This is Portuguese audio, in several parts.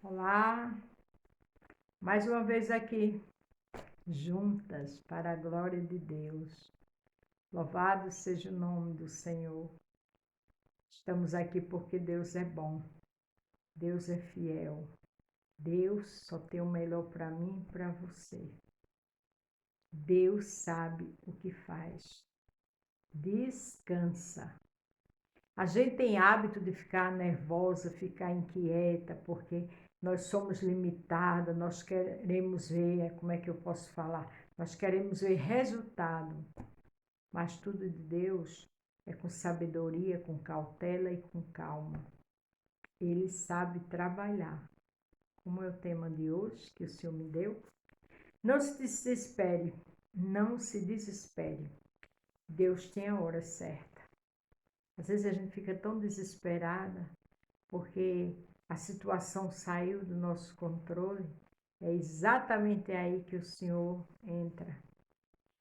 Olá, mais uma vez aqui, juntas para a glória de Deus. Louvado seja o nome do Senhor. Estamos aqui porque Deus é bom, Deus é fiel. Deus só tem o melhor para mim e para você. Deus sabe o que faz. Descansa. A gente tem hábito de ficar nervosa, ficar inquieta, porque nós somos limitadas, nós queremos ver, como é que eu posso falar? Nós queremos ver resultado, mas tudo de Deus é com sabedoria, com cautela e com calma. Ele sabe trabalhar. Como é o tema de hoje que o Senhor me deu? Não se desespere, não se desespere. Deus tem a hora certa. Às vezes a gente fica tão desesperada porque a situação saiu do nosso controle. É exatamente aí que o Senhor entra.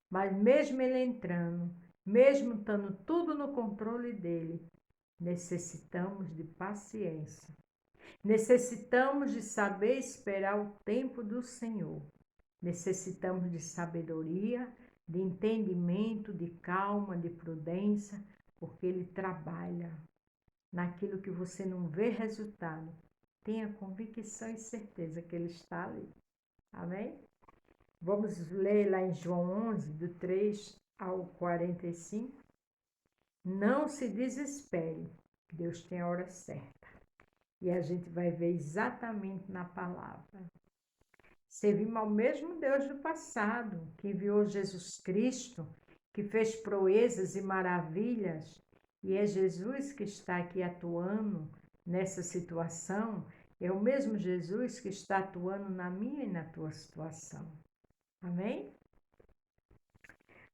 Mas mesmo ele entrando, mesmo estando tudo no controle dele, necessitamos de paciência. Necessitamos de saber esperar o tempo do Senhor. Necessitamos de sabedoria, de entendimento, de calma, de prudência, porque ele trabalha naquilo que você não vê resultado. Tenha convicção e certeza que ele está ali. Amém? Vamos ler lá em João 11, do 3 ao 45. Não se desespere, Deus tem a hora certa. E a gente vai ver exatamente na palavra. Servimos ao mesmo Deus do passado, que enviou Jesus Cristo, que fez proezas e maravilhas, e é Jesus que está aqui atuando nessa situação, é o mesmo Jesus que está atuando na minha e na tua situação. Amém?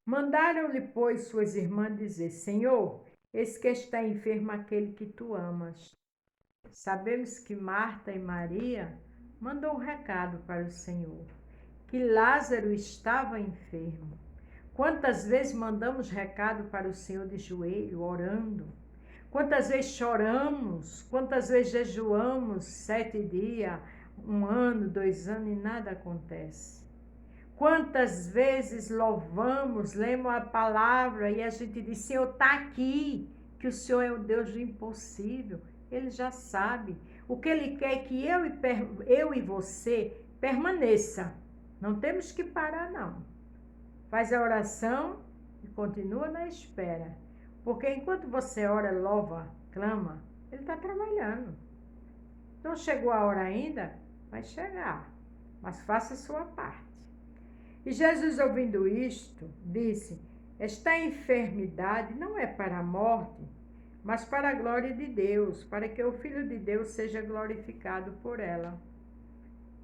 Mandaram-lhe, pois, suas irmãs dizer: Senhor, eis que está enfermo aquele que tu amas. Sabemos que Marta e Maria mandou um recado para o Senhor, que Lázaro estava enfermo. Quantas vezes mandamos recado para o Senhor de joelho, orando? Quantas vezes choramos? Quantas vezes jejuamos 7 dias, 1 ano, 2 anos e nada acontece? Quantas vezes louvamos, lemos a palavra e a gente diz: Senhor, está aqui, que o Senhor é o Deus do impossível. Ele já sabe. O que Ele quer é que eu e você permaneça. Não temos que parar, não. Faz a oração e continua na espera. Porque enquanto você ora, louva, clama, Ele está trabalhando. Não chegou a hora ainda? Vai chegar. Mas faça a sua parte. E Jesus, ouvindo isto, disse: Esta enfermidade não é para a morte, mas para a glória de Deus, para que o Filho de Deus seja glorificado por ela.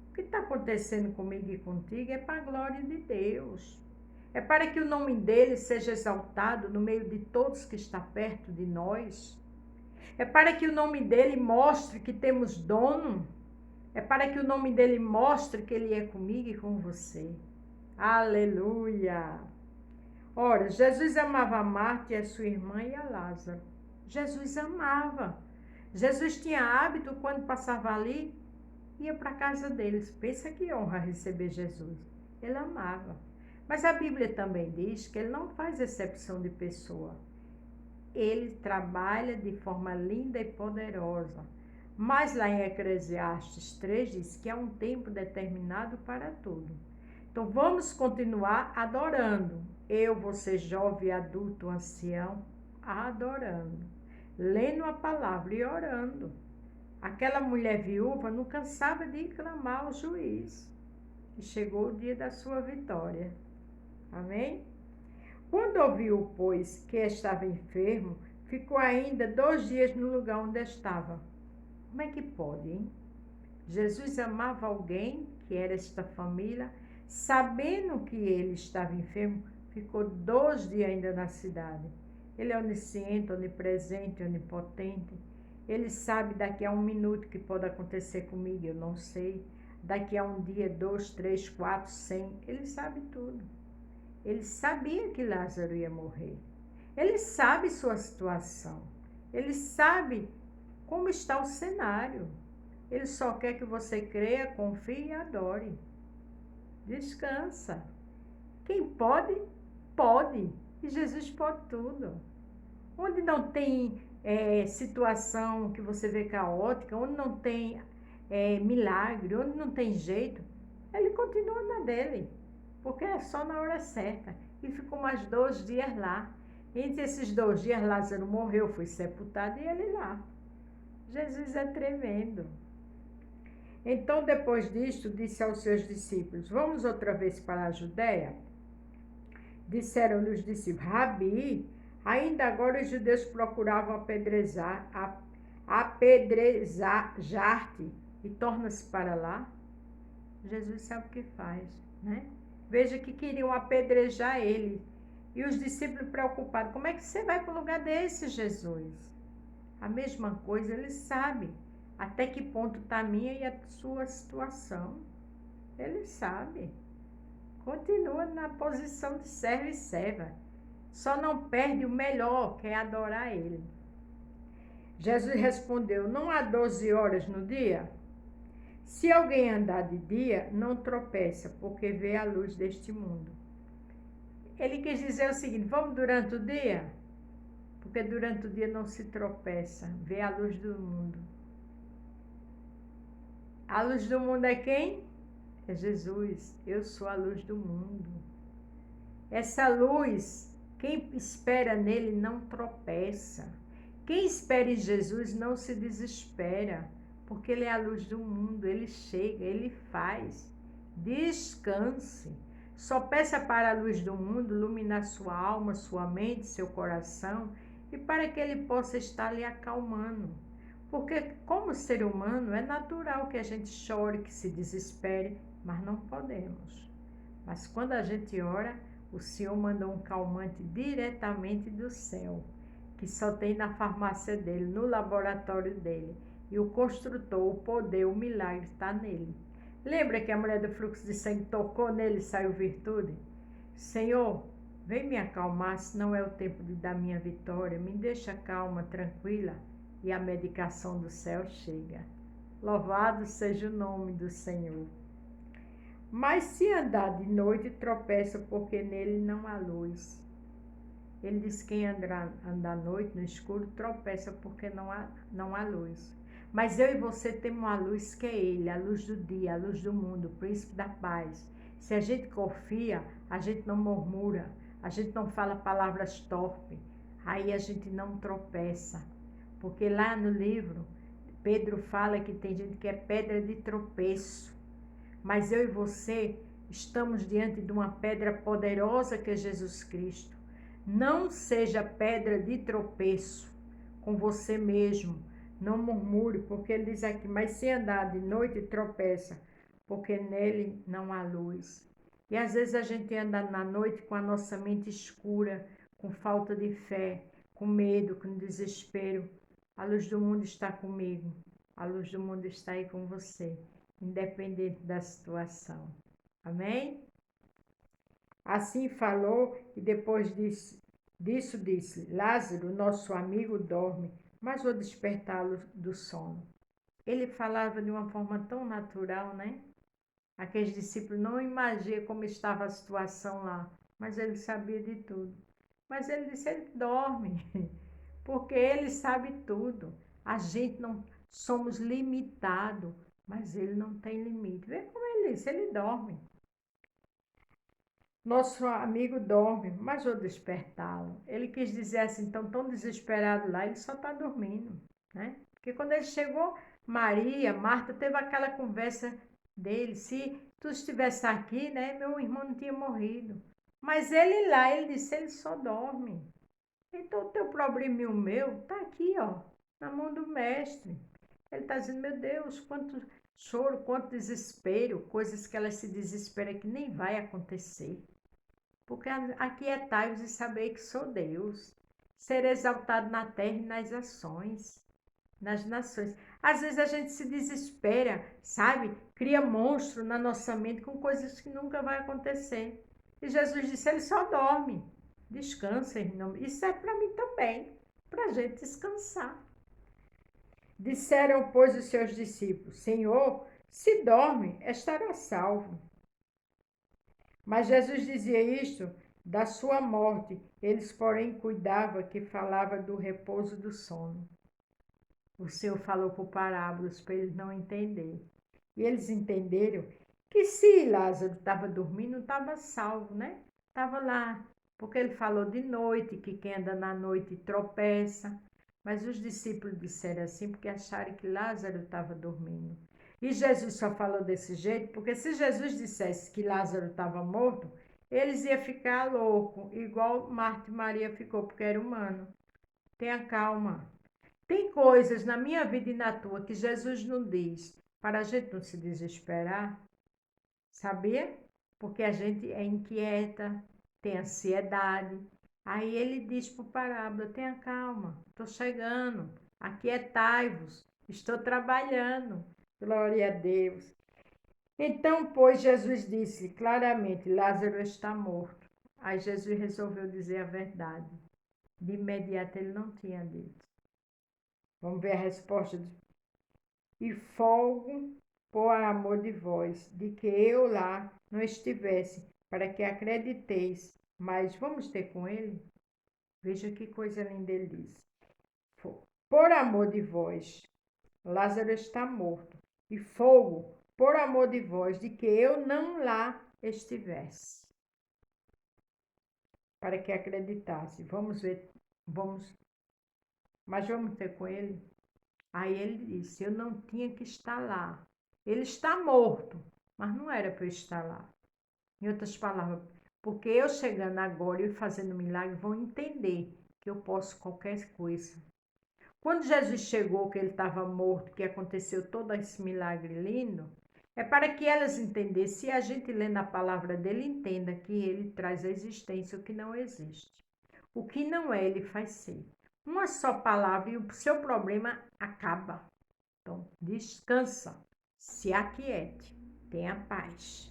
O que está acontecendo comigo e contigo é para a glória de Deus. É para que o nome dele seja exaltado no meio de todos que está perto de nós. É para que o nome dele mostre que temos dono. É para que o nome dele mostre que ele é comigo e com você. Aleluia! Ora, Jesus amava a Marta e a sua irmã e a Lázaro. Jesus amava. Jesus tinha hábito, quando passava ali, ia para a casa deles. Pensa que honra receber Jesus. Ele amava. Mas a Bíblia também diz que ele não faz exceção de pessoa. Ele trabalha de forma linda e poderosa. Mas lá em Eclesiastes 3 diz que há um tempo determinado para tudo. Então vamos continuar adorando. Eu, você, jovem, adulto, ancião, adorando. Lendo a palavra e orando. Aquela mulher viúva não cansava de clamar ao juiz. E chegou o dia da sua vitória. Amém? Quando ouviu, pois, que estava enfermo, ficou ainda 2 dias no lugar onde estava. Como é que pode, hein? Jesus amava alguém, que era esta família, sabendo que ele estava enfermo, ficou 2 dias ainda na cidade. Ele é onisciente, onipresente, onipotente. Ele sabe daqui a 1 minuto que pode acontecer comigo, eu não sei. Daqui a 1 dia, 2, 3, 4, 100, ele sabe tudo. Ele sabia que Lázaro ia morrer. Ele sabe sua situação. Ele sabe como está o cenário. Ele só quer que você creia, confie e adore. Descansa. Quem pode, pode. E Jesus pode tudo. Onde não tem situação que você vê caótica, onde não tem milagre, onde não tem jeito, ele continua na dele. Porque é só na hora certa. E ficou mais 2 dias lá. Entre esses 2 dias, Lázaro morreu, foi sepultado e ele lá. Jesus é tremendo. Então, depois disto, disse aos seus discípulos: vamos outra vez para a Judéia? Disseram-lhe os discípulos: Rabi, ainda agora os judeus procuravam apedrejar-te e torna-se para lá. Jesus sabe o que faz, né? Veja que queriam apedrejar ele. E os discípulos preocupados: como é que você vai para um lugar desse, Jesus? A mesma coisa, ele sabe até que ponto está a minha e a sua situação. Ele sabe. Continua na posição de servo e serva. Só não perde o melhor, que é adorar ele. Jesus respondeu: não há 12 horas no dia? Se alguém andar de dia, não tropeça, porque vê a luz deste mundo. Ele quis dizer o seguinte: vamos durante o dia? Porque durante o dia não se tropeça, vê a luz do mundo. A luz do mundo é quem? É Jesus. Eu sou a luz do mundo. Essa luz, quem espera nele não tropeça. Quem espera em Jesus não se desespera, porque ele é a luz do mundo, ele chega, ele faz. Descanse. Só peça para a luz do mundo iluminar sua alma, sua mente, seu coração, e para que ele possa estar lhe acalmando. Porque, como ser humano, é natural que a gente chore, que se desespere, mas não podemos. Mas quando a gente ora, o Senhor manda um calmante diretamente do céu, que só tem na farmácia dele, no laboratório dele. E o construtor, o poder, o milagre está nele. Lembra que a mulher do fluxo de sangue tocou nele e saiu virtude? Senhor, vem me acalmar, senão é o tempo de dar minha vitória. Me deixa calma, tranquila, e a medicação do céu chega. Louvado seja o nome do Senhor. Mas se andar de noite, tropeça, porque nele não há luz. Ele diz que quem anda à noite, no escuro, tropeça, porque não há luz. Mas eu e você temos uma luz que é ele, a luz do dia, a luz do mundo, o príncipe da paz. Se a gente confia, a gente não murmura, a gente não fala palavras torpes, aí a gente não tropeça. Porque lá no livro, Pedro fala que tem gente que é pedra de tropeço. Mas eu e você estamos diante de uma pedra poderosa que é Jesus Cristo. Não seja pedra de tropeço com você mesmo. Não murmure, porque ele diz aqui: mas se andar de noite, tropeça, porque nele não há luz. E às vezes a gente anda na noite com a nossa mente escura, com falta de fé, com medo, com desespero. A luz do mundo está comigo. A luz do mundo está aí com você, independente da situação. Amém? Assim falou e depois disso disse: Lázaro, nosso amigo, dorme, mas vou despertá-lo do sono. Ele falava de uma forma tão natural, né? Aqueles discípulos não imaginam como estava a situação lá, mas ele sabia de tudo. Mas ele disse: ele dorme, porque ele sabe tudo. A gente não somos limitados, mas ele não tem limite. Vê como ele disse: ele dorme. Nosso amigo dorme, mas vou despertá-lo. Ele quis dizer assim: tão desesperado lá, ele só está dormindo, né? Porque quando ele chegou, Marta, teve aquela conversa dele: se tu estivesse aqui, né, meu irmão não tinha morrido. Mas ele lá, ele disse: ele só dorme. Então o teu problema e o meu está aqui, ó, na mão do mestre. Ele está dizendo: meu Deus, quanto choro, quanto desespero, coisas que ela se desespera que nem vai acontecer. Porque aquietai-vos e sabei que sou Deus. Ser exaltado na terra e nas ações, nas nações. Às vezes a gente se desespera, sabe? Cria monstro na nossa mente com coisas que nunca vai acontecer. E Jesus disse: ele só dorme. Descansa, irmão. Isso é para mim também, para a gente descansar. Disseram, pois, os seus discípulos: Senhor, se dorme, estará salvo. Mas Jesus dizia isto da sua morte. Eles, porém, cuidavam que falava do repouso do sono. O Senhor falou por parábolas para eles não entenderem. E eles entenderam que se Lázaro estava dormindo, não estava salvo, né? Estava lá, porque ele falou de noite, que quem anda na noite tropeça. Mas os discípulos disseram assim porque acharam que Lázaro estava dormindo. E Jesus só falou desse jeito porque se Jesus dissesse que Lázaro estava morto, eles iam ficar loucos, igual Marta e Maria ficou, porque era humano. Tenha calma. Tem coisas na minha vida e na tua que Jesus não diz para a gente não se desesperar, sabia? Porque a gente é inquieta, tem ansiedade. Aí ele diz por parábola: tenha calma, estou chegando, aquietai-vos, estou trabalhando. Glória a Deus. Então, pois, Jesus disse claramente: Lázaro está morto. Aí Jesus resolveu dizer a verdade. De imediato ele não tinha dito. Vamos ver a resposta. E folgo por amor de vós, de que eu lá não estivesse, para que acrediteis. Mas vamos ter com ele? Veja que coisa linda ele diz. Por amor de vós, Lázaro está morto. E fogo, por amor de vós, de que eu não lá estivesse, para que acreditasse. Vamos ver, mas vamos ter com ele? Aí ele disse: eu não tinha que estar lá. Ele está morto, mas não era para eu estar lá. Em outras palavras, porque eu chegando agora e fazendo milagre, vão entender que eu posso qualquer coisa. Quando Jesus chegou, que ele estava morto, que aconteceu todo esse milagre lindo, é para que elas entendessem, se a gente lê na palavra dele, entenda que ele traz à existência o que não existe. O que não é, ele faz ser. Uma só palavra e o seu problema acaba. Então, descansa, se aquiete, tenha paz.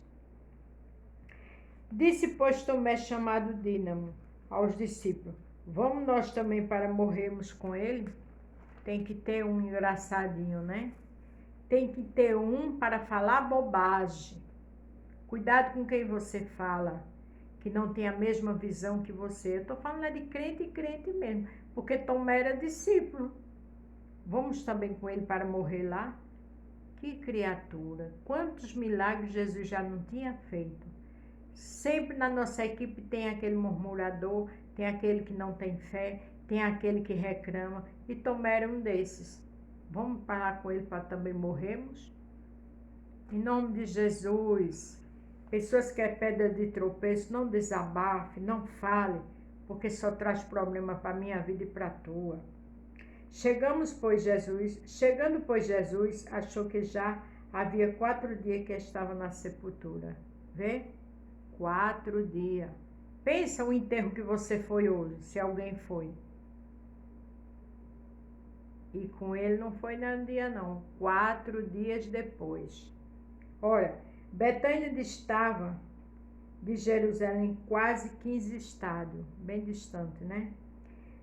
Disse, pois, Tomé, chamado Dínamo, aos discípulos: vamos nós também para morrermos com ele? Tem que ter um engraçadinho, né? Tem que ter um para falar bobagem. Cuidado com quem você fala, que não tem a mesma visão que você. Eu estou falando de crente e crente mesmo, porque Tomé era discípulo. Vamos também com ele para morrer lá? Que criatura! Quantos milagres Jesus já não tinha feito? Sempre na nossa equipe tem aquele murmurador, tem aquele que não tem fé, tem aquele que reclama, e Tomé era um desses. Vamos parar com ele para também morrermos? Em nome de Jesus, pessoas que é pedra de tropeço, não desabafe, não fale, porque só traz problema para a minha vida e para a tua. Chegando, pois, Jesus achou que já havia 4 dias que estava na sepultura. Vê? 4 dias. Pensa o enterro que você foi hoje, se alguém foi. E com ele não foi num dia não, 4 dias depois. Ora, Betânia distava de Jerusalém quase 15 estádios, bem distante, né?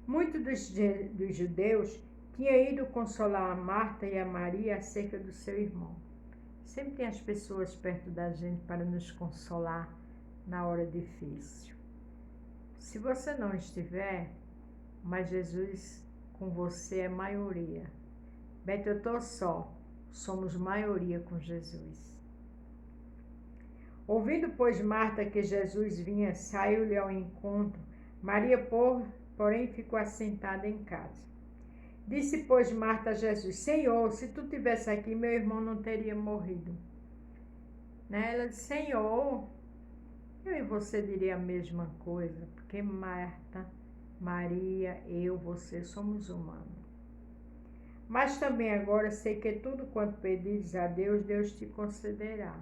Muitos dos judeus tinham ido consolar a Marta e a Maria acerca do seu irmão. Sempre tem as pessoas perto da gente para nos consolar na hora difícil. Se você não estiver, mas Jesus com você é maioria. Beto, eu estou só. Somos maioria com Jesus. Ouvindo, pois, Marta que Jesus vinha, saiu-lhe ao encontro. Maria, porém, ficou assentada em casa. Disse, pois, Marta a Jesus: Senhor, se tu tivesse aqui, meu irmão não teria morrido. Né? Ela disse: Senhor, eu e você diria a mesma coisa, porque Marta, Maria, eu, você somos humanos. Mas também agora sei que tudo quanto pedires a Deus, Deus te concederá.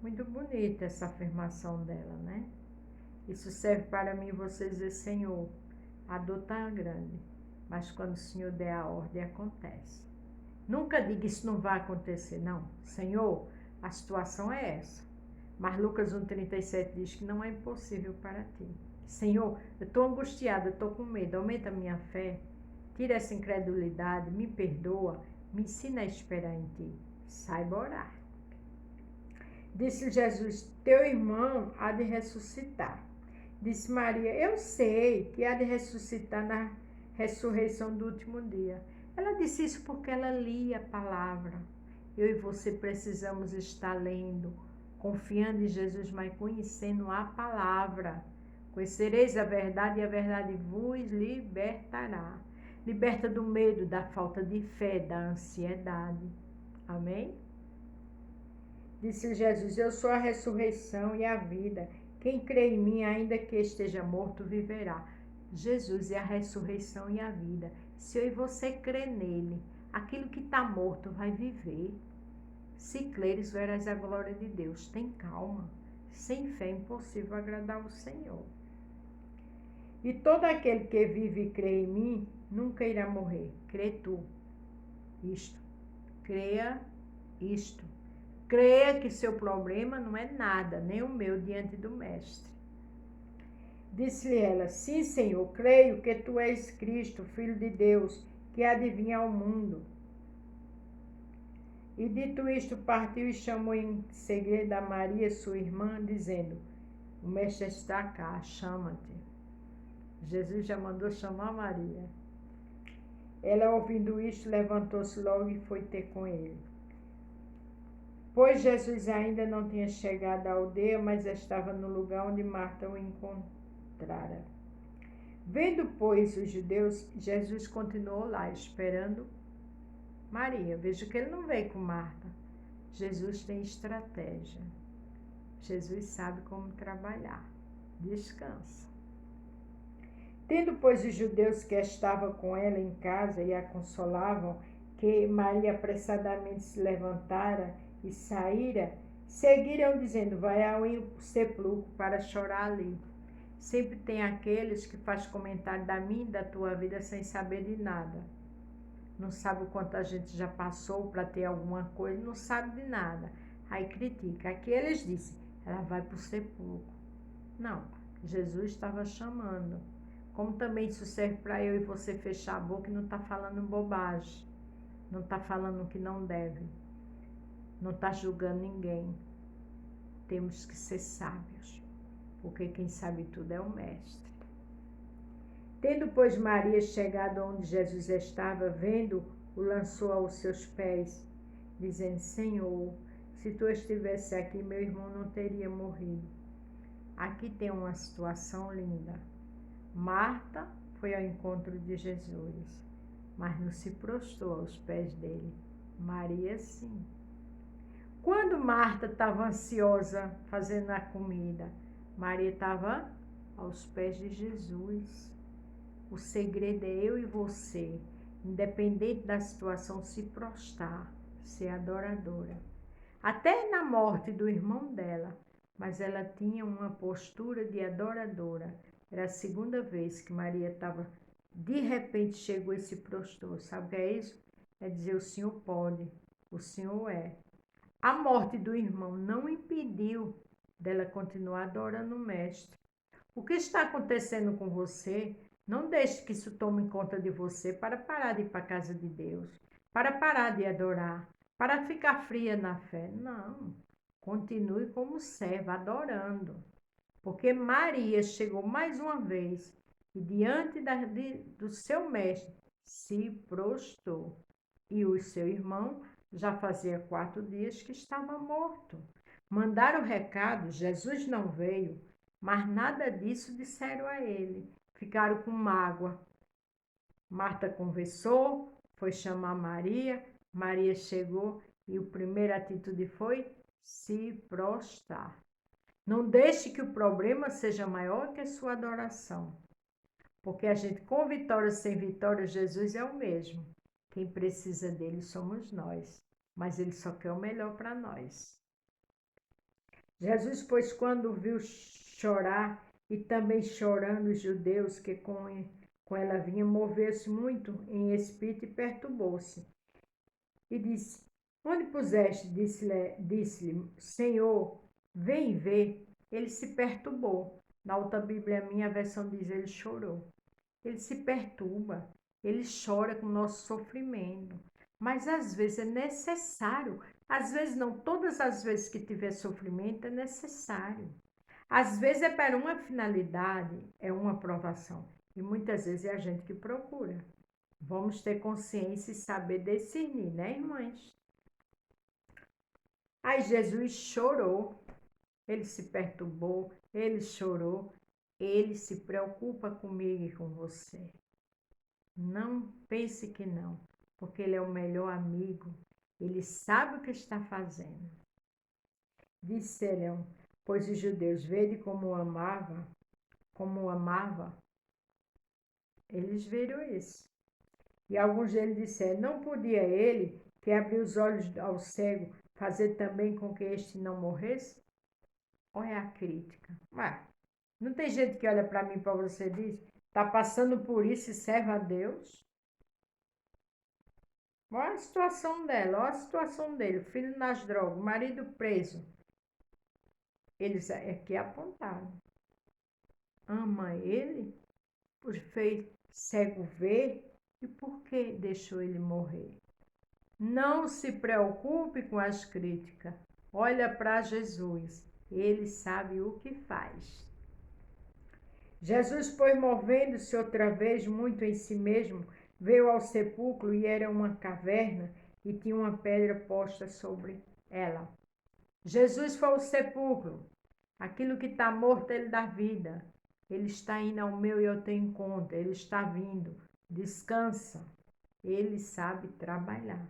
Muito bonita essa afirmação dela, né? Isso serve para mim você dizer: Senhor, a dor está grande, mas quando o Senhor der a ordem, acontece. Nunca diga isso não vai acontecer, não. Senhor, a situação é essa. Mas Lucas 1,37 diz que não é impossível para ti. Senhor, eu estou angustiada, eu estou com medo, aumenta a minha fé. tira essa incredulidade, me perdoa, me ensina a esperar em ti. Saiba orar. Disse Jesus, teu irmão há de ressuscitar. Disse Maria, eu sei que há de ressuscitar na ressurreição do último dia. Ela disse isso porque ela lia a palavra. Eu e você precisamos estar lendo, confiando em Jesus, mas conhecendo a palavra. Conhecereis a verdade e a verdade vos libertará. Liberta do medo, da falta de fé, da ansiedade. Amém? Disse Jesus, eu sou a ressurreição e a vida. Quem crê em mim, ainda que esteja morto, viverá. Jesus é a ressurreição e a vida. Se eu e você crer nele, aquilo que está morto vai viver. Se creres, verás a glória de Deus. Tem calma. Sem fé é impossível agradar o Senhor. E todo aquele que vive e crê em mim, nunca irá morrer. Crê tu. Isto. Creia isto. Creia que seu problema não é nada, nem o meu, diante do Mestre. Disse-lhe ela, sim, Senhor, creio que tu és Cristo, Filho de Deus, que há de vir ao mundo. E dito isto, partiu e chamou em segredo a Maria, sua irmã, dizendo, o Mestre está cá, chama-te. Jesus já mandou chamar Maria. Ela, ouvindo isto, levantou-se logo e foi ter com ele. Pois Jesus ainda não tinha chegado à aldeia, mas estava no lugar onde Marta o encontrara. Vendo, pois, os judeus, Jesus continuou lá, esperando Maria. Veja que ele não veio com Marta. Jesus tem estratégia. Jesus sabe como trabalhar. Descansa. Tendo, pois, os judeus que estavam com ela em casa e a consolavam, que Maria apressadamente se levantara e saíra, seguiram dizendo, vai ao sepulcro para chorar ali. Sempre tem aqueles que fazem comentário da minha e da tua vida sem saber de nada. Não sabe o quanto a gente já passou para ter alguma coisa, não sabe de nada. Aí critica. Aqui eles dizem, ela vai para o sepulcro. Não, Jesus estava chamando. Como também isso serve para eu e você fechar a boca e não está falando bobagem. Não está falando o que não deve. Não está julgando ninguém. Temos que ser sábios, porque quem sabe tudo é o Mestre. Tendo, pois, Maria chegado onde Jesus estava, vendo, o lançou aos seus pés, dizendo, Senhor, se tu estivesse aqui, meu irmão não teria morrido. Aqui tem uma situação linda. Marta foi ao encontro de Jesus, mas não se prostrou aos pés dele. Maria, sim. Quando Marta estava ansiosa fazendo a comida, Maria estava aos pés de Jesus. O segredo é eu e você, independente da situação, se prostrar, ser adoradora. Até na morte do irmão dela, mas ela tinha uma postura de adoradora. Era a segunda vez que Maria estava, de repente chegou e se prostrou. Sabe o que é isso? É dizer, o Senhor pode, o Senhor é. A morte do irmão não impediu dela continuar adorando o Mestre. O que está acontecendo com você, não deixe que isso tome conta de você para parar de ir para a casa de Deus, para parar de adorar, para ficar fria na fé. Não, continue como serva, adorando. Porque Maria chegou mais uma vez e diante do seu mestre se prostrou. E o seu irmão já fazia 4 dias que estava morto. Mandaram o recado, Jesus não veio, mas nada disso disseram a ele. Ficaram com mágoa. Marta conversou, foi chamar Maria. Maria chegou e a primeira atitude foi se prostrar. Não deixe que o problema seja maior que a sua adoração. Porque a gente, com vitória ou sem vitória, Jesus é o mesmo. Quem precisa dele somos nós. Mas ele só quer o melhor para nós. Jesus, pois, quando viu chorar e também chorando os judeus que com ela vinham, moveu-se muito em espírito e perturbou-se. E disse, onde puseste? Disse-lhe, Senhor, vem ver. Ele se perturbou. Na outra Bíblia minha, a versão diz, ele chorou. Ele se perturba. Ele chora com o nosso sofrimento. Mas às vezes é necessário. Às vezes não, todas as vezes que tiver sofrimento é necessário. Às vezes é para uma finalidade, é uma aprovação. E muitas vezes é a gente que procura. Vamos ter consciência e saber discernir, né, irmãs? Aí Jesus chorou, ele se perturbou, ele chorou, ele se preocupa comigo e com você. Não pense que não, porque ele é o melhor amigo, ele sabe o que está fazendo. Disseram, pois os judeus, vede como o amava, eles viram isso. E alguns deles disseram, não podia ele, que abriu os olhos ao cego, fazer também com que este não morresse? Olha a crítica. Ué, não tem gente que olha para mim, para você e diz, está passando por isso e serve a Deus? Olha a situação dela, olha a situação dele, filho nas drogas, marido preso. Eles aqui apontaram. Ama ele, fez cego ver, e por que deixou ele morrer? Não se preocupe com as críticas. Olha para Jesus. Ele sabe o que faz. Jesus, pois, movendo-se outra vez muito em si mesmo, veio ao sepulcro e era uma caverna e tinha uma pedra posta sobre ela. Jesus foi ao sepulcro. Aquilo que está morto, ele dá vida. Ele está indo ao meu e ao teu encontro. Ele está vindo. Descansa. Ele sabe trabalhar.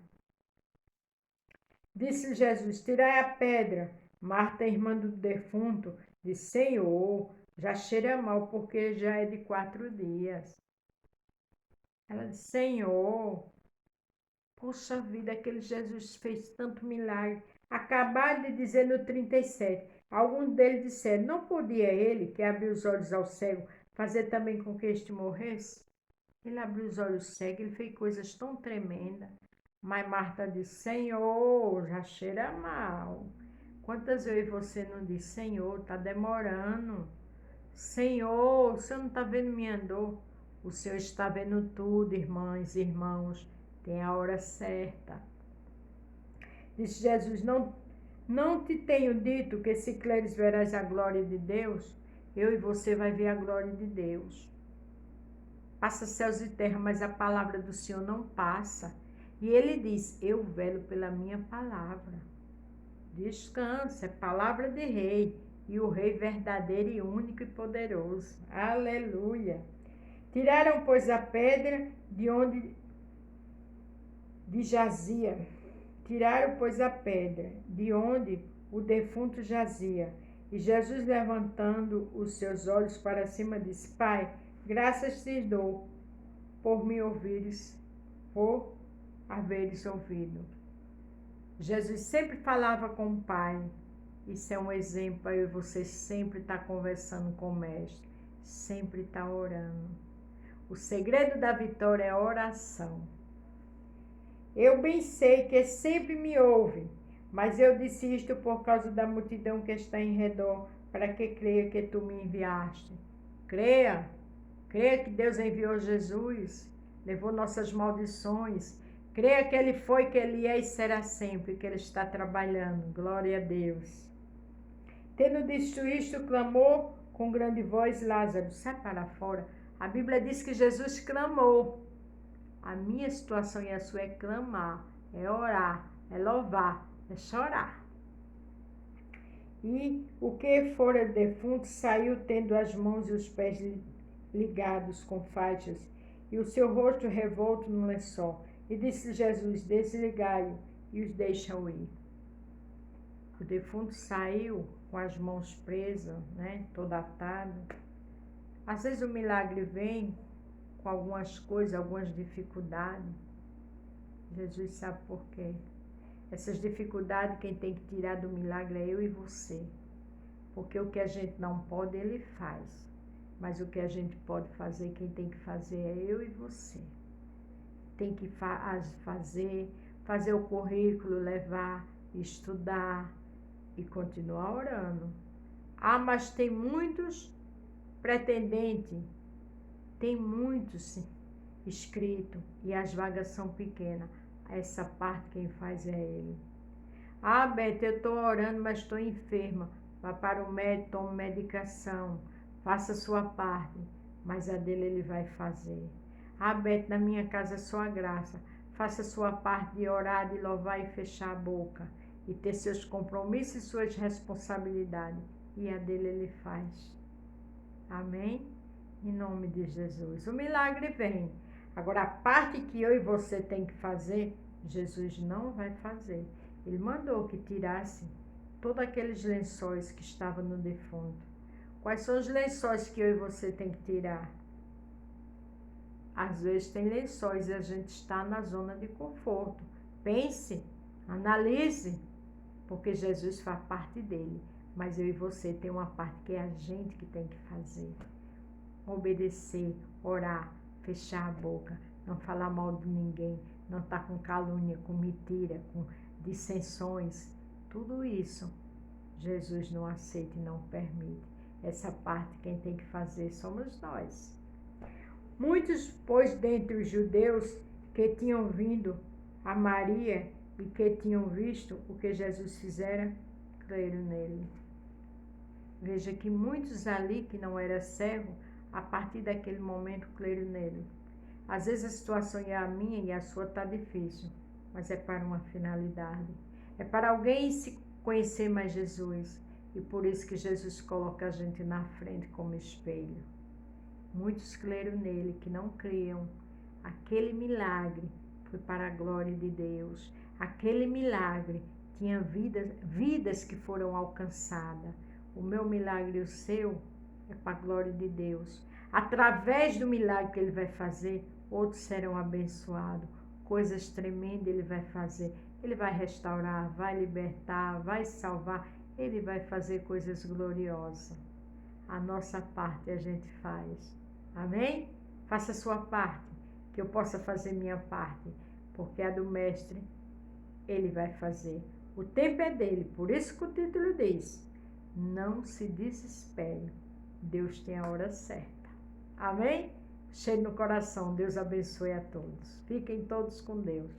Disse Jesus, tirai a pedra. Marta, irmã do defunto, disse, Senhor, já cheira mal, porque já é de 4 dias. Ela disse, Senhor, poxa vida, aquele Jesus fez tanto milagre. Acabaram de dizer no 37, alguns deles disseram, não podia ele, que abriu os olhos ao cego, fazer também com que este morresse? Ele abriu os olhos cegos, ele fez coisas tão tremendas. Mas Marta disse, Senhor, já cheira mal. Quantas vezes você não diz, Senhor, está demorando. Senhor, o Senhor não está vendo minha dor. O Senhor está vendo tudo, irmãs e irmãos. Tem a hora certa. Disse Jesus, não te tenho dito que se creres verás a glória de Deus? Eu e você vai ver a glória de Deus. Passa céus e terra, mas a palavra do Senhor não passa. E ele diz, eu velo pela minha palavra. Descansa, é palavra de rei. E o rei verdadeiro e único e poderoso. Aleluia. Tiraram, pois, a pedra de onde jazia. Tiraram, pois, a pedra de onde o defunto jazia. E Jesus, levantando os seus olhos para cima, disse, Pai, graças te dou por me ouvires, por haveres ouvido. Jesus sempre falava com o Pai. Isso é um exemplo para eu e você sempre estar conversando com o Mestre, sempre estar orando. O segredo da vitória é a oração. Eu bem sei que sempre me ouve, mas eu disse isto por causa da multidão que está em redor, para que creia que tu me enviaste. Creia que Deus enviou Jesus, levou nossas maldições. Creia que Ele foi, que Ele é e será sempre, que Ele está trabalhando. Glória a Deus. Tendo dito isto, clamou com grande voz, Lázaro, sai para fora. A Bíblia diz que Jesus clamou. A minha situação e a sua é clamar, é orar, é louvar, é chorar. E o que fora defunto saiu tendo as mãos e os pés ligados com faixas e o seu rosto revolto no lençol. E disse Jesus, desligai-o e os deixam ir. O defunto saiu com as mãos presas, né, todo atado. Às vezes o milagre vem com algumas coisas, algumas dificuldades. Jesus sabe por quê. Essas dificuldades quem tem que tirar do milagre é eu e você. Porque o que a gente não pode, Ele faz. Mas o que a gente pode fazer, quem tem que fazer é eu e você. Tem que fazer o currículo, levar, estudar e continuar orando. Ah, mas tem muitos pretendentes. Tem muitos, sim. escrito e as vagas são pequenas. Essa parte quem faz é Ele. Ah, Beth, eu estou orando, mas estou enferma. Vá para o médico, tome medicação, faça a sua parte, mas a dele Ele vai fazer. Ah, Beth, na minha casa é só a graça. Faça a sua parte de orar, de louvar e fechar a boca. E ter seus compromissos e suas responsabilidades. E a dele Ele faz. Amém? Em nome de Jesus. O milagre vem. Agora, a parte que eu e você tem que fazer, Jesus não vai fazer. Ele mandou que tirasse todos aqueles lençóis que estavam no defunto. Quais são os lençóis que eu e você tem que tirar? Às vezes tem lençóis e a gente está na zona de conforto. Pense, analise, porque Jesus faz parte dele. Mas eu e você tem uma parte que é a gente que tem que fazer. Obedecer, orar, fechar a boca, não falar mal de ninguém, não estar com calúnia, com mentira, com dissensões. Tudo isso Jesus não aceita e não permite. Essa parte quem tem que fazer somos nós. Muitos, pois, dentre os judeus que tinham vindo a Maria e que tinham visto o que Jesus fizera, creram nele. Veja que muitos ali que não eram servos, a partir daquele momento, creram nele. Às vezes a situação é a minha e a sua está difícil, mas é para uma finalidade. É para alguém se conhecer mais Jesus. E por isso que Jesus coloca a gente na frente como espelho. Muitos creram nele que não criam. Aquele milagre foi para a glória de Deus. Aquele milagre tinha vidas que foram alcançadas. O meu milagre e o seu é para a glória de Deus. Através do milagre que ele vai fazer, outros serão abençoados. Coisas tremendas ele vai fazer. Ele vai restaurar, vai libertar, vai salvar. Ele vai fazer coisas gloriosas. A nossa parte a gente faz. Amém? Faça a sua parte, que eu possa fazer minha parte. Porque a do mestre, ele vai fazer. O tempo é dele, por isso que o título diz: não se desespere. Deus tem a hora certa. Amém? Cheio no coração. Deus abençoe a todos. Fiquem todos com Deus.